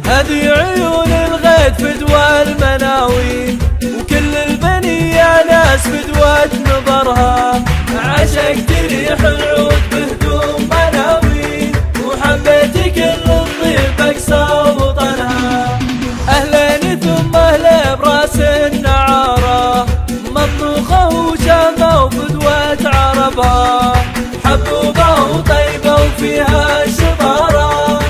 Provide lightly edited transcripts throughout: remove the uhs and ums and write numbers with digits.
هذي عيون الغيث فدوى المناوي، وكل البنية ناس فدوة نظرها. عشقت ريح العود بهدوم مناوي، وحبيت كل الطيب أقصى وطنها. أهلين ثم أهلين براس النعارة، مطبوخة وشامة وفدوة عربها. حبوبة وطيبة وفيها شطارة،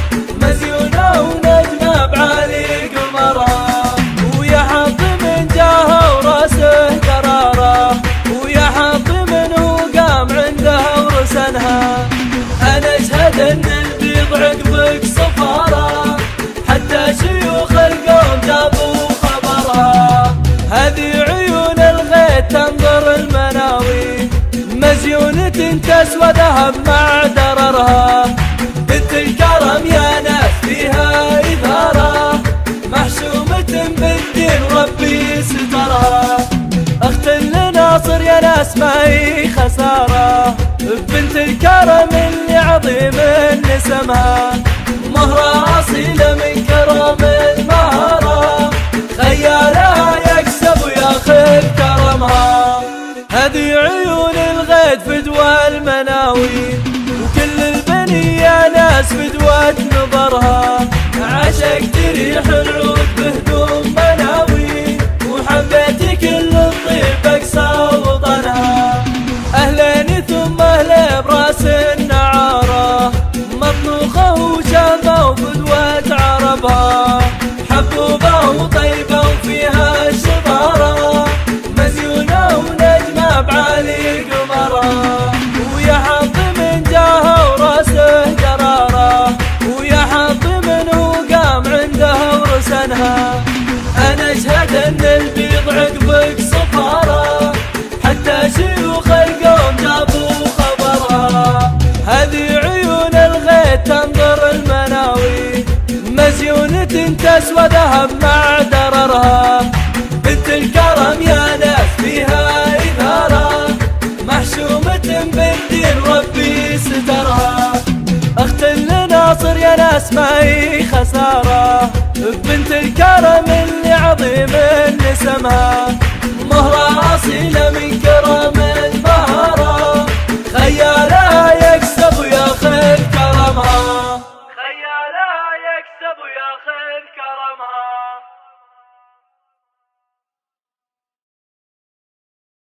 مزيونة ونجمة بعالي قمرها. ويا حظ من جاها وراسه قراره، ويا حظ منه قام عندها ورسنها. أنا أشهد أن البيض عقبك صفارة، حتى شيوخ القوم جابوا خبرها. هذه عيون الغيث تنظر المناوي، مزيونة تسوى ذهب مع دررها. بنت الكرم يا ناس فيها إثارة، محشومة بالدين ربي سترها. أخت لناصر يا ناس ما هي خسارة، بنت الكرم اللي عظيم نسمها. مهرة أصيلة من كرم المهرة، خيالها يكسب وياخذ كرمها. هذي عيون الغيث فدوى المناوي، وكل البنية ناس فدوة نظرها. عشقت ريح العود بهدوم مناوي، وحبيت كل الطيب أقصى وطنها. أهلين ثم أهلين براس النعارة، مطبوخة وشامة وفدوة عربها. حبوبة وطيبة وفيها شطارة، مزيونة ونجمة بعالي قمرها. ويا حظ من جاها وراسه قراره، ويا حظ منه قام عندها ورسنها. أنا أشهد أن البيض عقبك صفارة، حتى شيوخ القوم جابوا خبرها. هذه عيون الغيث تنظر المناوي، مزيونة تسوى ذهب مع دررها. بنت الكرم يا ناس فيها إثارة، محشومة بالدين ربي سترها. أخت لناصر يا ناس ما هي خسارة، بنت الكرم اللي عظيم نسمها. مهرة أصيلة من